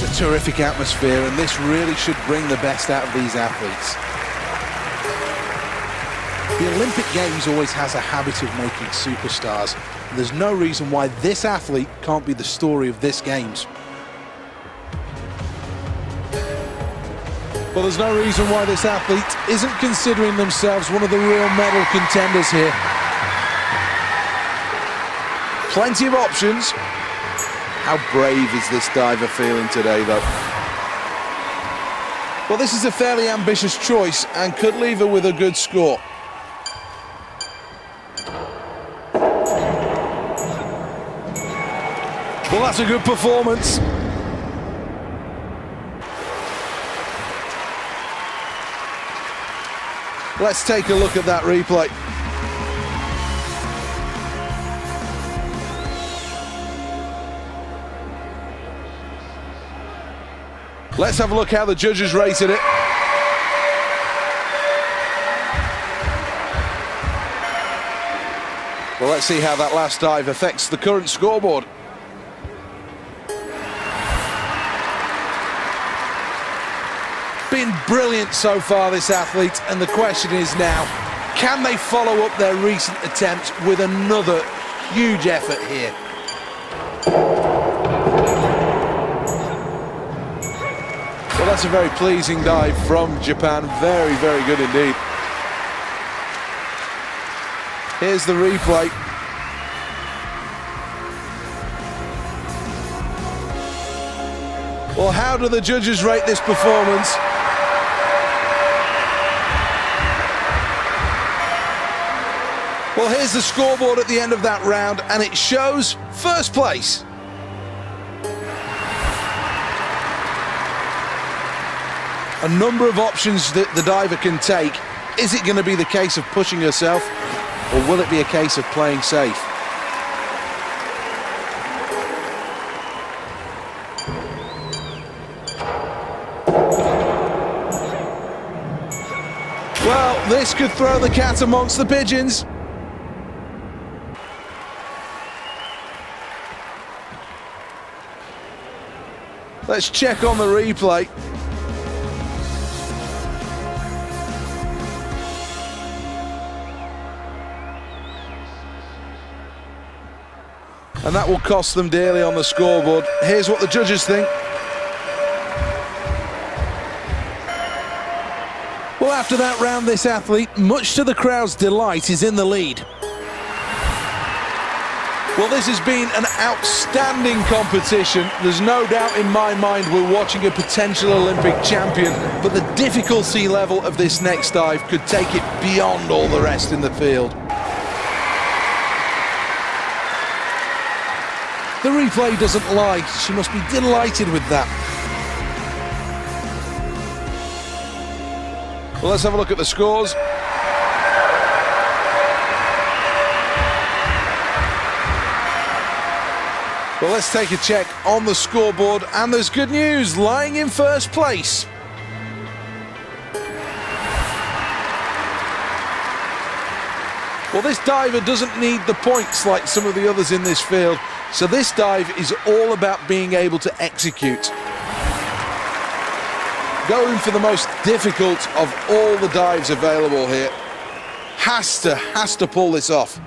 It's a terrific atmosphere, and this really should bring the best out of these athletes. The Olympic Games always has a habit of making superstars. And there's no reason why this athlete can't be the story of this Games. Well, there's no reason why this athlete isn't considering themselves one of the real medal contenders here. Plenty of options. How brave is this diver feeling today, though? Well, this is a fairly ambitious choice and could leave her with a good score. Well, that's a good performance. Let's take a look at that replay. Let's have a look how the judges rated it. Well, let's see how that last dive affects the current scoreboard. Been brilliant so far, this athlete, and the question is now, can they follow up their recent attempt with another huge effort here? Well, that's a very pleasing dive from Japan. Very, very good indeed. Here's the replay. Well, how do the judges rate this performance? Well, here's the scoreboard at the end of that round, and it shows first place. A number of options that the diver can take. Is it going to be the case of pushing herself, or will it be a case of playing safe? Well, this could throw the cat amongst the pigeons. Let's check on the replay. And that will cost them dearly on the scoreboard. Here's what the judges think. Well, after that round, this athlete, much to the crowd's delight, is in the lead. Well, this has been an outstanding competition. There's no doubt in my mind we're watching a potential Olympic champion, but the difficulty level of this next dive could take it beyond all the rest in the field. The replay doesn't lie. She must be delighted with that. Well, let's have a look at the scores. Well, let's take a check on the scoreboard, and there's good news, lying in first place. Well, this diver doesn't need the points like some of the others in this field, so this dive is all about being able to execute. Going for the most difficult of all the dives available here. Has to pull this off.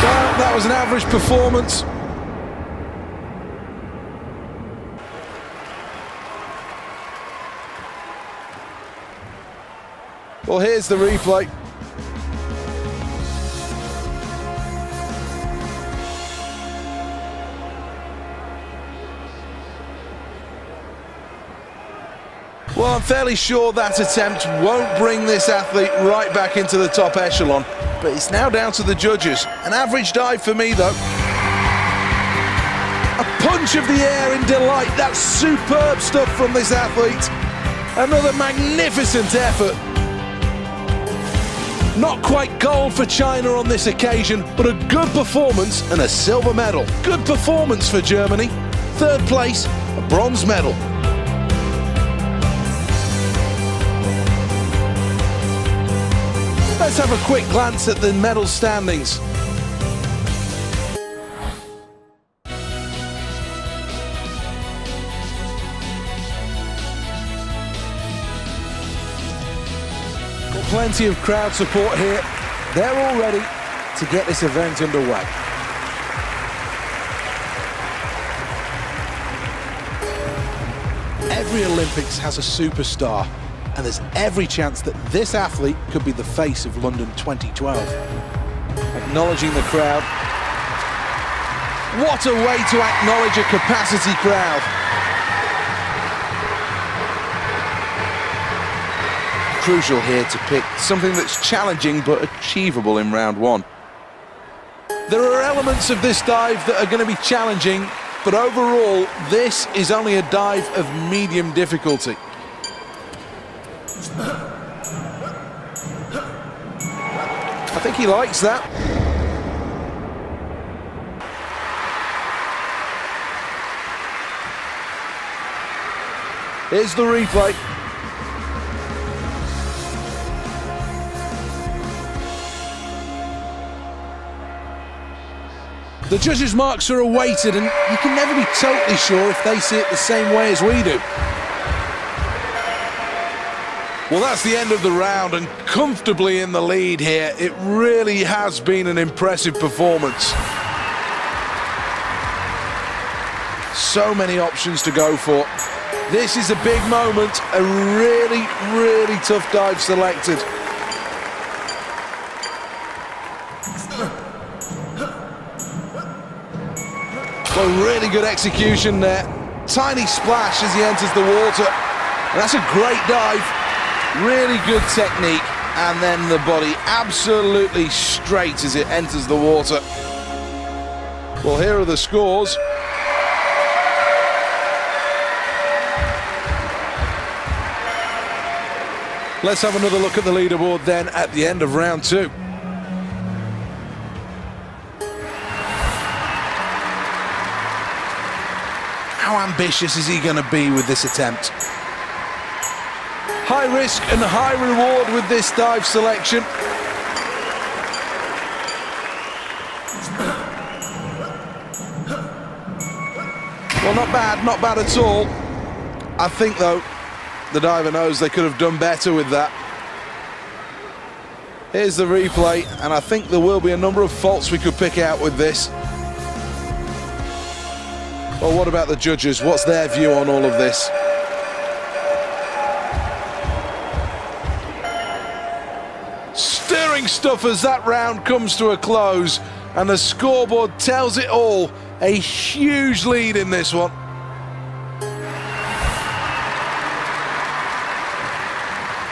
Well, that was an average performance. Well, here's the replay. Well, I'm fairly sure that attempt won't bring this athlete right back into the top echelon, but it's now down to the judges. An average dive for me, though. A punch of the air in delight. That's superb stuff from this athlete. Another magnificent effort. Not quite gold for China on this occasion, but a good performance and a silver medal. Good performance for Germany. Third place, a bronze medal. Let's have a quick glance at the medal standings. plenty of crowd support here. They're all ready to get this event underway. Every Olympics has a superstar, and there's every chance that this athlete could be the face of London 2012. Acknowledging the crowd. What a way to acknowledge a capacity crowd. Crucial here to pick something that's challenging but achievable in round one. There are elements of this dive that are going to be challenging, but overall, this is only a dive of medium difficulty. I think he likes that. Here's the replay. The judges' marks are awaited, and you can never be totally sure if they see it the same way as we do. Well, that's the end of the round, and comfortably in the lead here. It really has been an impressive performance. So many options to go for. This is a big moment, a really, really tough dive selected. Well, really good execution there. Tiny splash as he enters the water. And that's a great dive. Really good technique. And then the body absolutely straight as it enters the water. Well, here are the scores. Let's have another look at the leaderboard then at the end of round two. How ambitious is he going to be with this attempt? High risk and high reward with this dive selection. Well, not bad at all. I think, though, the diver knows they could have done better with that. Here's the replay, and I think there will be a number of faults we could pick out with this. Well, what about the judges? What's their view on all of this? Stirring stuff as that round comes to a close, and the scoreboard tells it all. A huge lead in this one.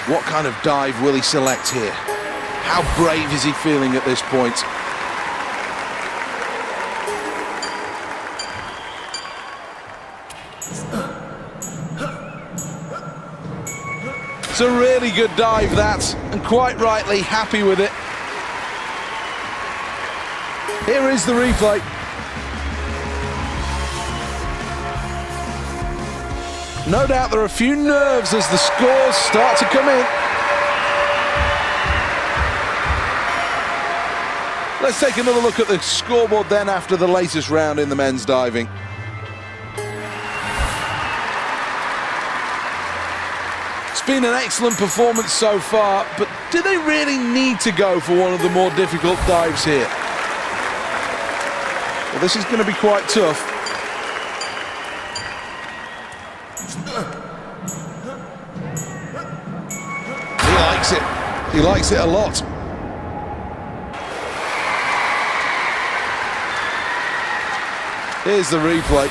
What kind of dive will he select here? How brave is he feeling at this point? It's a really good dive, that, and quite rightly happy with it. Here is the replay. No doubt there are a few nerves as the scores start to come in. Let's take another look at the scoreboard then after the latest round in the men's diving. It's been an excellent performance so far, but do they really need to go for one of the more difficult dives here? Well, this is going to be quite tough. He likes it a lot. Here's the replay.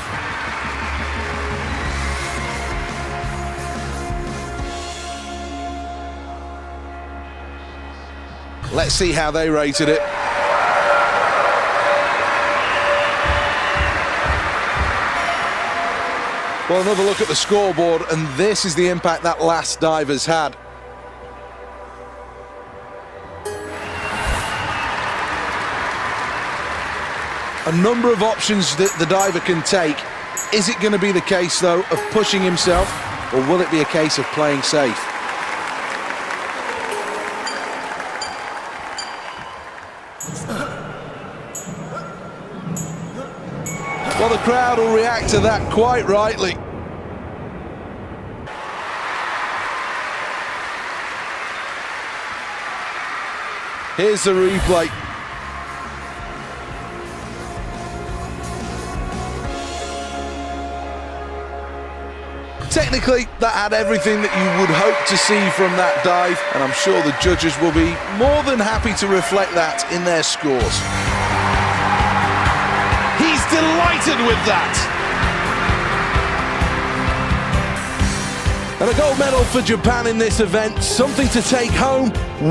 Let's see how they rated it. Well, another look at the scoreboard, and this is the impact that last dive has had. A number of options that the diver can take. Is it going to be the case, though, of pushing himself, or will it be a case of playing safe? Well, the crowd will react to that quite rightly. Here's the replay. Technically, that had everything that you would hope to see from that dive, and I'm sure the judges will be more than happy to reflect that in their scores. He's delighted with that. And a gold medal for Japan in this event, something to take home.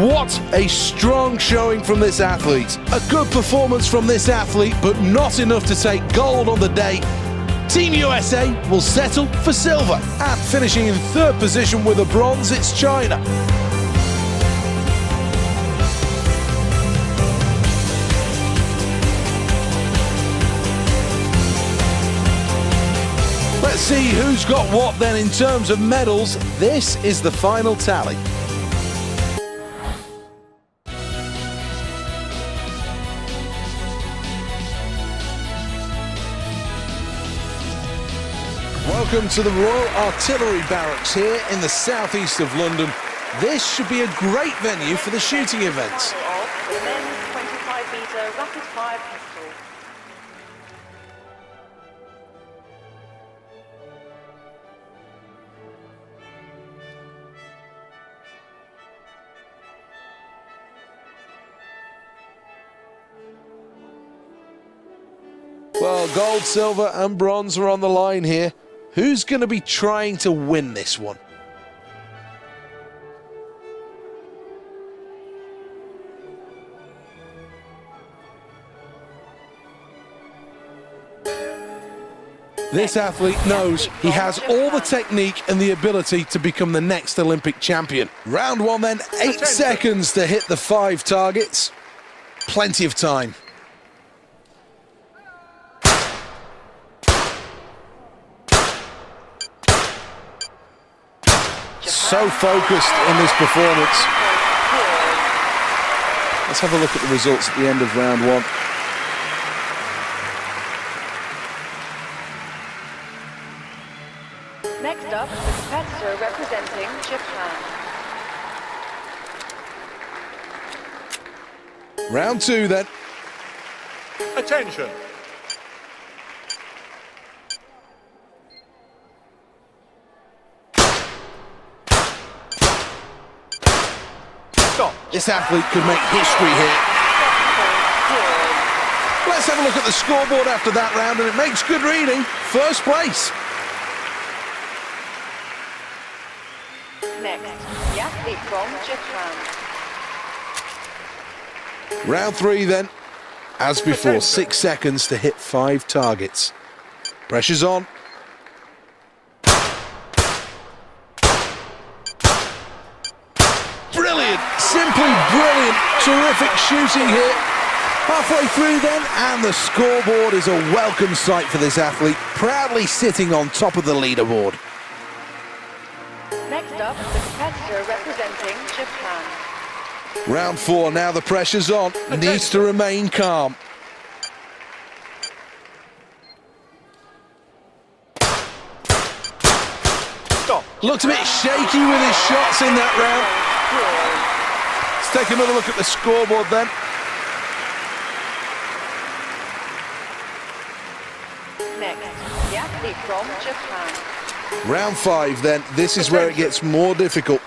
What a strong showing from this athlete. A good performance from this athlete, but not enough to take gold on the day. Team USA will settle for silver. And finishing in third position with a bronze, it's China. Let's see who's got what then in terms of medals. This is the final tally. Welcome to the Royal Artillery Barracks here in the southeast of London. This should be a great venue for the shooting events. The men's 25-metre rapid-fire pistol. Well, gold, silver and bronze are on the line here. Who's going to be trying to win this one? This athlete knows he has all the technique and the ability to become the next Olympic champion. Round one then, 8 seconds to hit the 5 targets. Plenty of time. So focused in this performance. Let's have a look at the results at the end of round one. Next up, the competitor representing Japan. Round two then. Attention. This athlete could make history here. Let's have a look at the scoreboard after that round, and it makes good reading. First place. Next, the athlete from Japan. Round three then. As before, 6 seconds to hit 5 targets. Pressure's on. Brilliant, simply brilliant, terrific shooting here. Halfway through then, and the scoreboard is a welcome sight for this athlete, proudly sitting on top of the leaderboard. Next up, the competitor representing Japan. Round four, now the pressure's on, needs to remain calm. Stop. Looked a bit shaky with his shots in that round. Let's take another look at the scoreboard then. Next, the athlete from Japan. Round five then, this is where it gets more difficult.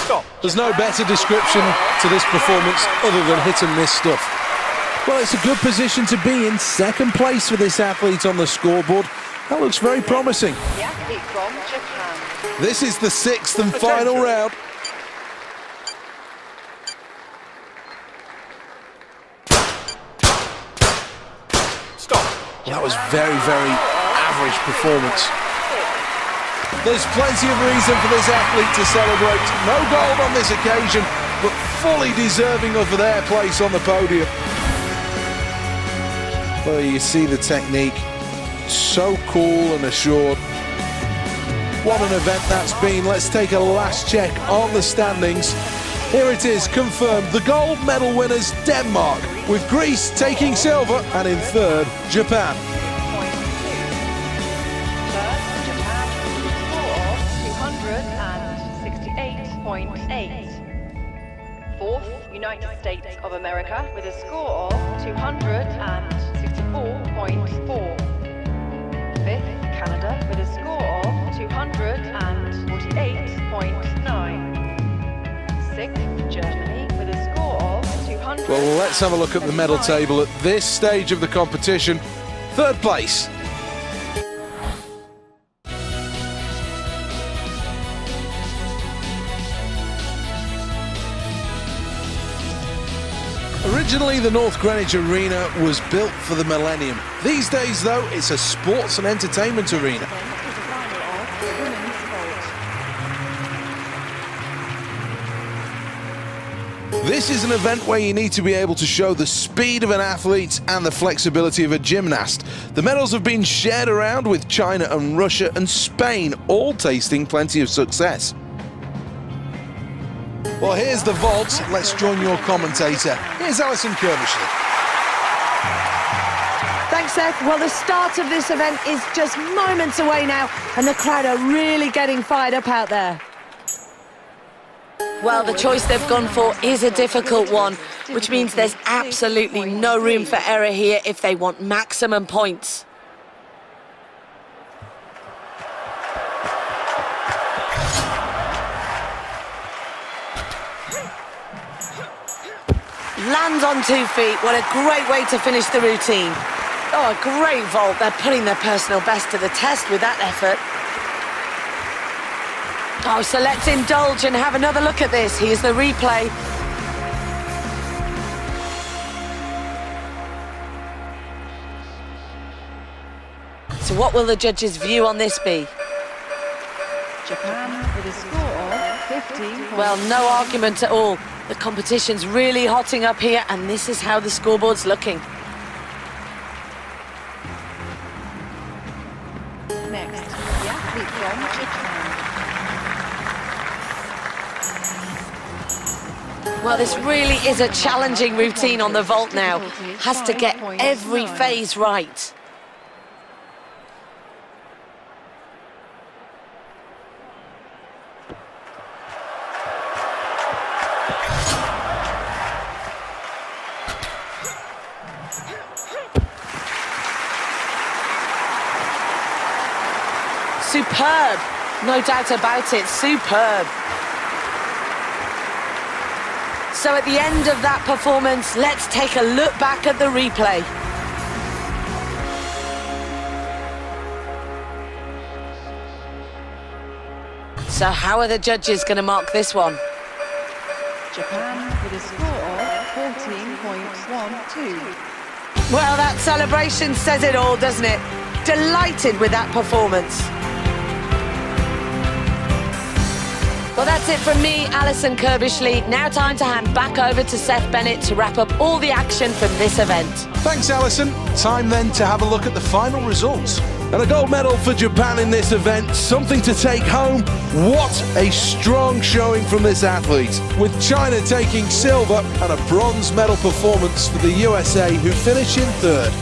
Stop. There's no better description to this performance other than hit and miss stuff. Well, it's a good position to be in. Second place for this athlete on the scoreboard. That looks very promising. The athlete from Japan. This is the 6th and final round. Stop. That was very, very average performance. There's plenty of reason for this athlete to celebrate. No gold on this occasion, but fully deserving of their place on the podium. Well, you see the technique. So cool and assured. What an event that's been. Let's take a last check on the standings. Here it is, confirmed. The gold medal winners, Denmark, with Greece taking silver, and in third, Japan. Third, Japan with a score of United States of America with a score of 264.4. Fifth, Canada with a score of 248.9. Sixth, Germany with a score of 200. Well, let's have a look at the medal table at this stage of the competition. Third place. Originally, the North Greenwich Arena was built for the millennium. These days, though, it's a sports and entertainment arena. This is an event where you need to be able to show the speed of an athlete and the flexibility of a gymnast. The medals have been shared around, with China and Russia and Spain all tasting plenty of success. Well, here's the vault. Let's join your commentator. Here's Alison Curbishley. Thanks, Seth. Well, the start of this event is just moments away now, and the crowd are really getting fired up out there. Well, the choice they've gone for is a difficult one, which means there's absolutely no room for error here if they want maximum points. Lands on 2 feet. What a great way to finish the routine. Oh, a great vault. They're putting their personal best to the test with that effort. Oh, so let's indulge and have another look at this. Here's the replay. So what will the judges' view on this be? Japan with a score of 15. Well, no argument at all. The competition's really hotting up here, and this is how the scoreboard's looking. Next, the athlete from Japan. Well, this really is a challenging routine on the vault now. Has to get every phase right. Superb. No doubt about it, superb. So at the end of that performance, let's take a look back at the replay. So how are the judges going to mark this one? Japan with a score of 14.12. Well, that celebration says it all, doesn't it? Delighted with that performance. Well, that's it from me, Alison Curbishley. Now time to hand back over to Seth Bennett to wrap up all the action from this event. Thanks, Alison. Time then to have a look at the final results. And a gold medal for Japan in this event, something to take home. What a strong showing from this athlete, with China taking silver and a bronze medal performance for the USA, who finish in third.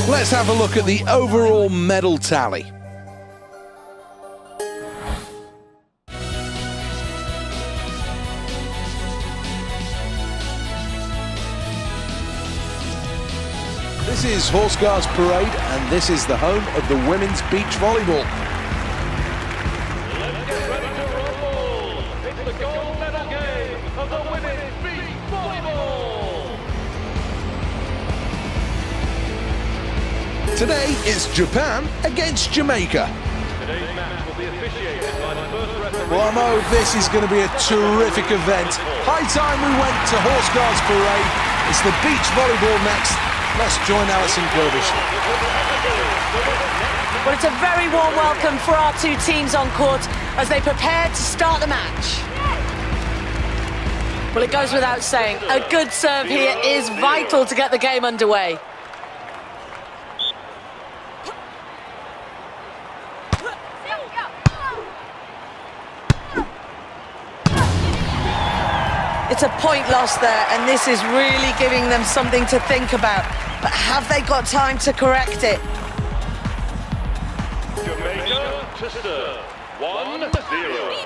Let's have a look at the overall medal tally. This is Horse Guards Parade, and this is the home of the women's beach volleyball. Let's get ready to rumble! It's the gold medal game of the women's beach volleyball! Today it's Japan against Jamaica. Today's match will be officiated by the first referee. Well, I know this is going to be a terrific event. High time we went to Horse Guards Parade. It's the beach volleyball next. Let's join Alison Curbishley. Well, it's a very warm welcome for our two teams on court as they prepare to start the match. Well, it goes without saying, a good serve here is vital to get the game underway. It's a point lost there, and this is really giving them something to think about. But have they got time to correct it? Jamaica to serve. 1-0.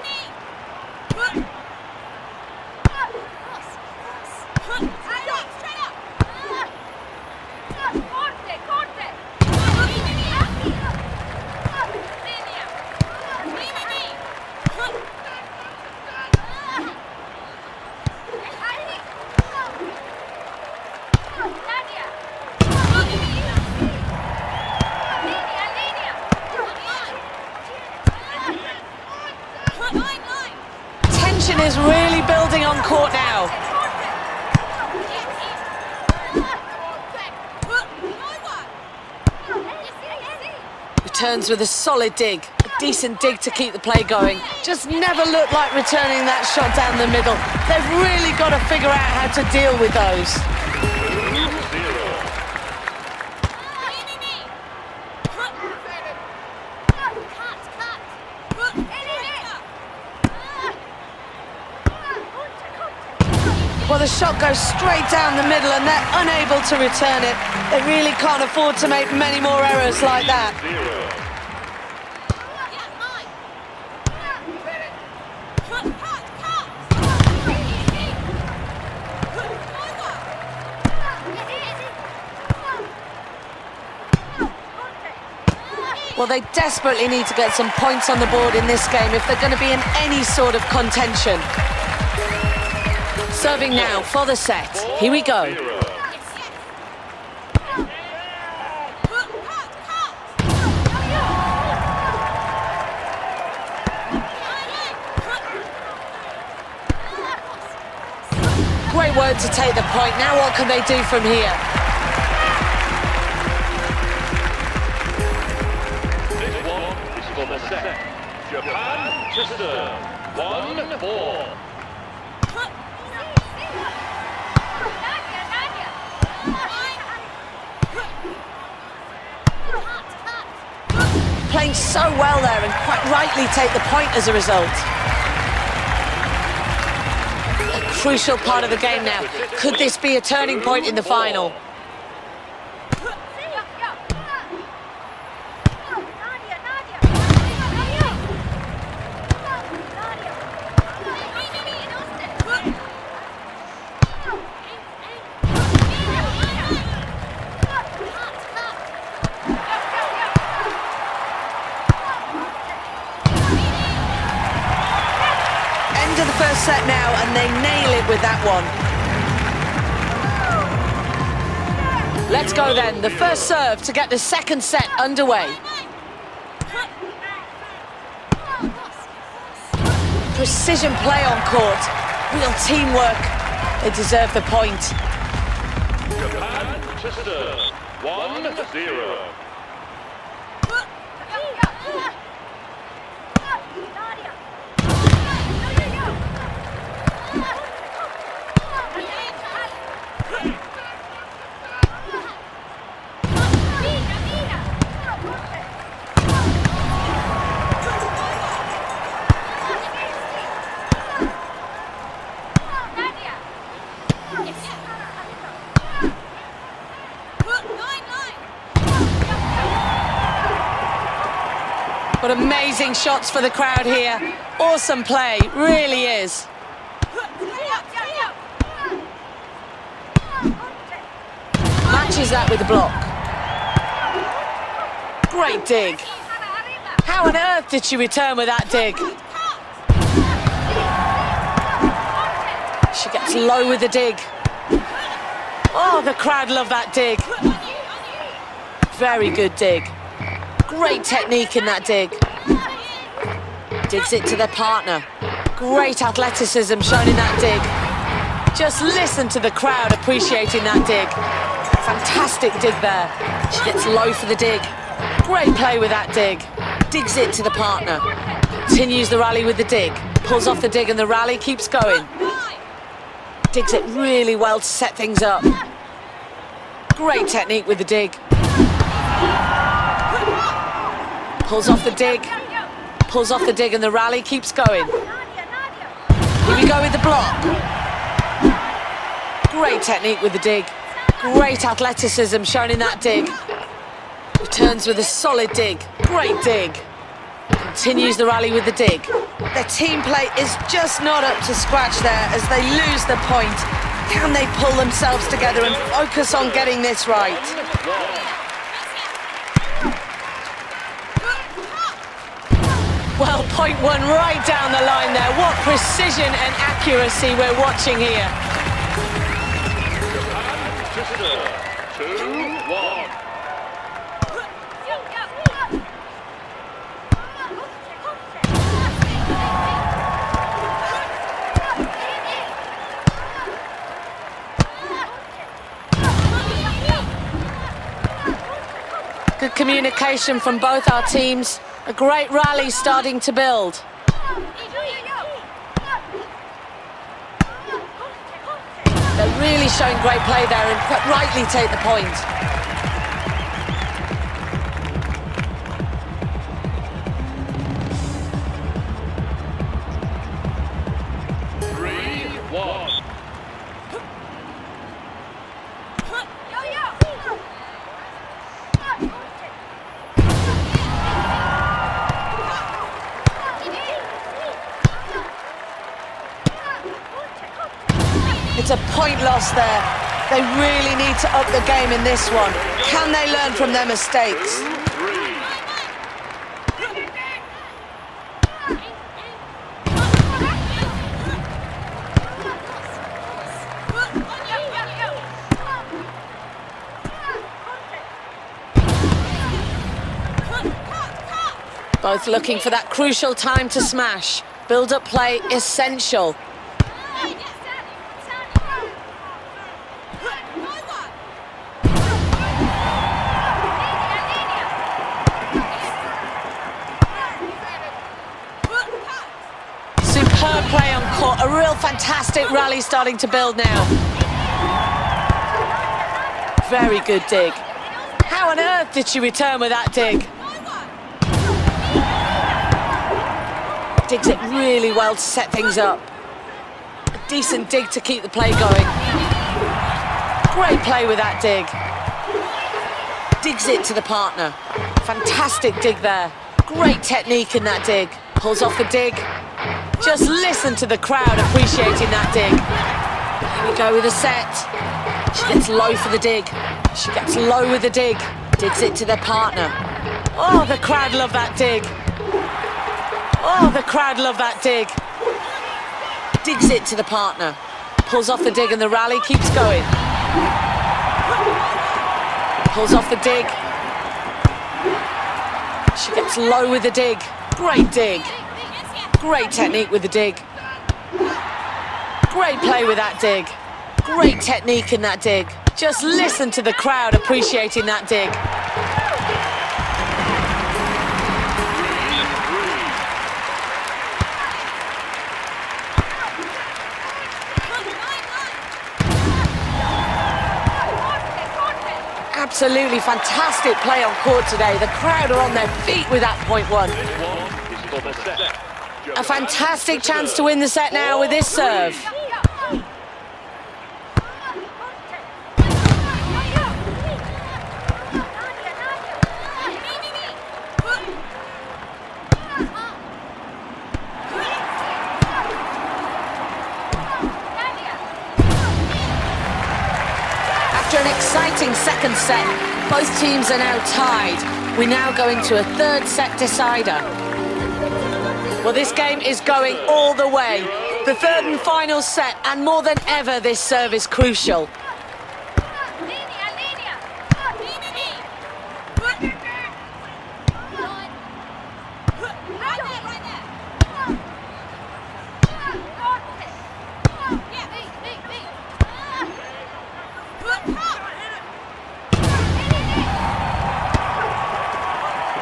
Tension is really building on court now. Returns with a solid dig, a decent dig to keep the play going. Just never looked like returning that shot down the middle. They've really got to figure out how to deal with those. Well, the shot goes straight down the middle and they're unable to return it. They really can't afford to make many more errors like that. Well, they desperately need to get some points on the board in this game if they're going to be in any sort of contention. Serving now for the set. Here we go. Great work to take the point. Now what can they do from here? This one is for the set. Japan to serve. 1-4. Playing so well there and quite rightly take the point as a result. A crucial part of the game now. Could this be a turning point in the final? The first set now, and they nail it with that one. Let's go then. The first serve to get the second set underway. Precision play on court. Real teamwork. They deserve the point. Japan to serve. 1-0. But amazing shots for the crowd here. Awesome play, really is. Matches that with the block. Great dig. How on earth did she return with that dig? She gets low with the dig. Oh, the crowd love that dig. Very good dig. Great technique in that dig. Digs it to their partner. Great athleticism shown in that dig. Just listen to the crowd appreciating that dig. Fantastic dig there. She gets low for the dig. Great play with that dig. Digs it to the partner. Continues the rally with the dig. Pulls off the dig and the rally keeps going. Digs it really well to set things up. Great technique with the dig. Pulls off the dig. Pulls off the dig and the rally keeps going. Here we go with the block. Great technique with the dig. Great athleticism shown in that dig. Returns with a solid dig. Great dig. Continues the rally with the dig. Their team play is just not up to scratch there as they lose the point. Can they pull themselves together and focus on getting this right? Well, point one right down the line there. What precision and accuracy we're watching here. To serve. 2-1. Good communication from both our teams. A great rally starting to build. They're really showing great play there and quite rightly take the point. It's a point loss there. They really need to up the game in this one. Can they learn from their mistakes? Both looking for that crucial time to smash. Build-up play essential. Superb play on court, a real fantastic rally starting to build now. Very good dig. How on earth did she return with that dig? Digs it really well to set things up. A decent dig to keep the play going. Great play with that dig. Digs it to the partner. Fantastic dig there. Great technique in that dig. Pulls off the dig. Just listen to the crowd appreciating that dig. Here we go with a set. She gets low for the dig. She gets low with the dig. Digs it to their partner. Oh, the crowd love that dig. Oh, the crowd love that dig. Digs it to the partner. Pulls off the dig and the rally keeps going. Pulls off the dig. She gets low with the dig. Great dig. Great technique with the dig. Great play with that dig. Great technique in that dig. Just listen to the crowd appreciating that dig. Absolutely fantastic play on court today. The crowd are on their feet with that point one. A fantastic chance to win the set now with this serve. After an exciting second set, both teams are now tied. We now go into a third set decider. Well, this game is going all the way. The third and final set, and more than ever, this serve is crucial.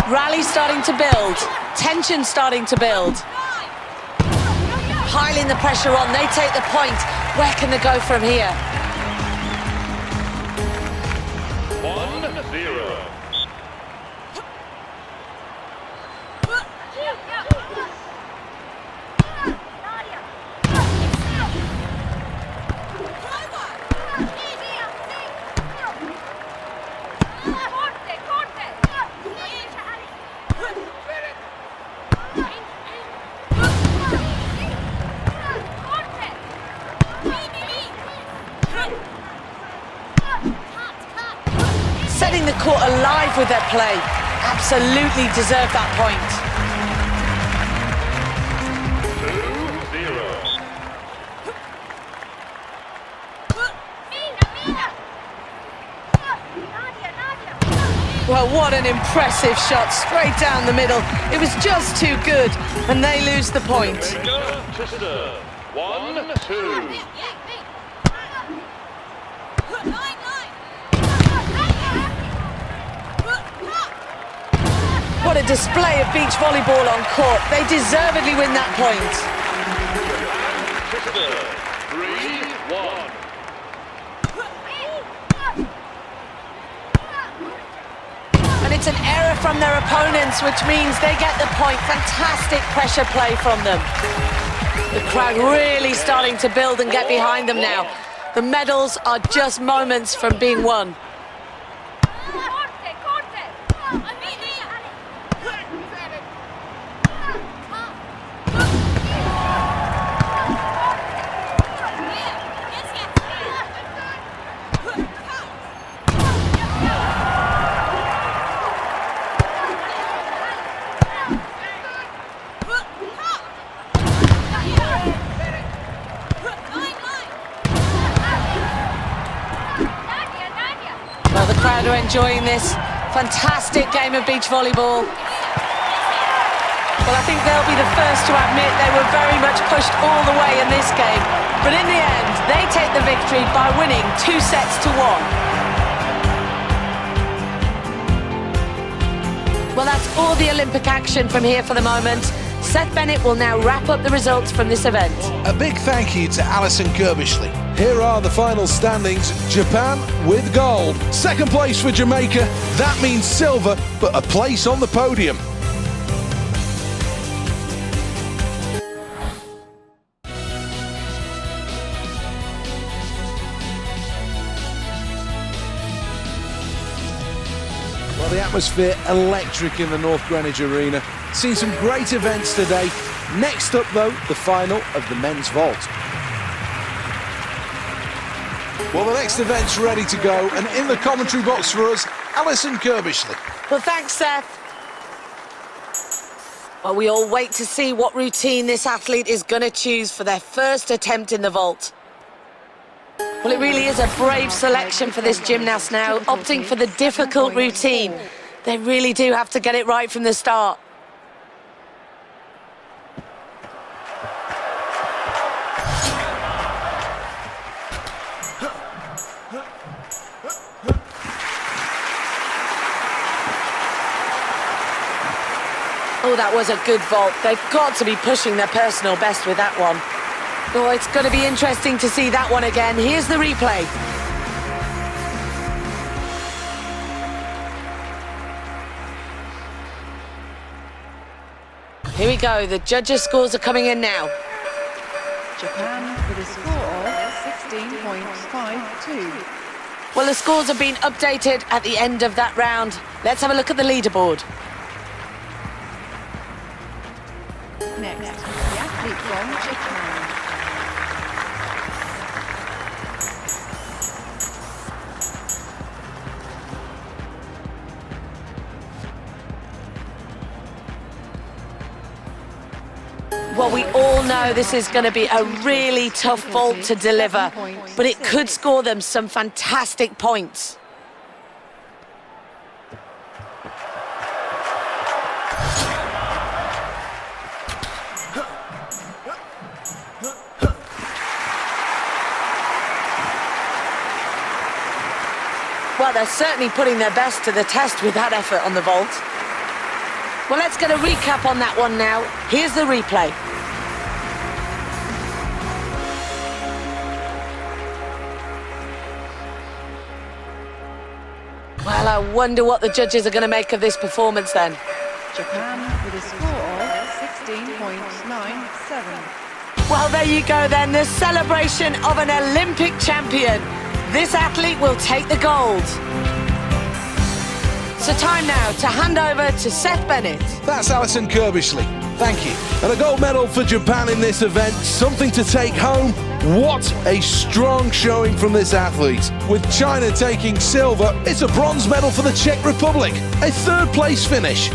Rally starting to build, tension starting to build. Piling the pressure on, they take the point. Where can they go from here? 1-0. with their play. Absolutely deserved that point. 2-0. Well, what an impressive shot, straight down the middle. It was just too good, and they lose the point. To serve. 1-2. What a display of beach volleyball on court. They deservedly win that point. To serve. 3-1. And it's an error from their opponents, which means they get the point. Fantastic pressure play from them. The crowd really starting to build and get behind them now. The medals are just moments from being won. Well, the crowd are enjoying this fantastic game of beach volleyball. Well, I think they'll be the first to admit they were very much pushed all the way in this game. But in the end, they take the victory by winning 2-1. Well, that's all the Olympic action from here for the moment. Seth Bennett will now wrap up the results from this event. A big thank you to Alison Kirbishley. Here are the final standings. Japan with gold. Second place for Jamaica. That means silver, but a place on the podium. Well, the atmosphere electric in the North Greenwich Arena. Seen some great events today. Next up, though, the final of the men's vault. Well, the next event's ready to go, and in the commentary box for us, Alison Kirbishley. Well, thanks, Seth. Well, we all wait to see what routine this athlete is going to choose for their first attempt in the vault. Well, it really is a brave selection for this gymnast now, opting for the difficult routine. They really do have to get it right from the start. Oh, that was a good vault. They've got to be pushing their personal best with that one. Oh, it's going to be interesting to see that one again. Here's the replay. Here we go. The judges' scores are coming in now. Japan with a score of 16.52. Well, the scores have been updated at the end of that round. Let's have a look at the leaderboard. Next, the athlete from Japan. Well, we all know this is going to be a really tough vault to deliver, but it could score them some fantastic points. Well, they're certainly putting their best to the test with that effort on the vault. Well, let's get a recap on that one now. Here's the replay. Well, I wonder what the judges are going to make of this performance then. Japan with a score of 16.97. Well, there you go then, the celebration of an Olympic champion. This athlete will take the gold. So time now to hand over to Seth Bennett. That's Alison Kirbishley. Thank you. And a gold medal for Japan in this event, something to take home. What a strong showing from this athlete. With China taking silver, it's a bronze medal for the Czech Republic, a third-place finish.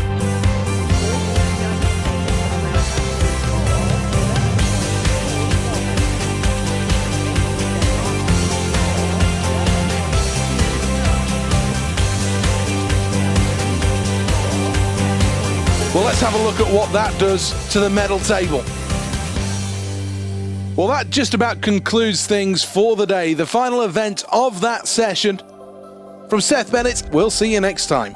Well, let's have a look at what that does to the medal table. Well, that just about concludes things for the day. The final event of that session. From Seth Bennett, we'll see you next time.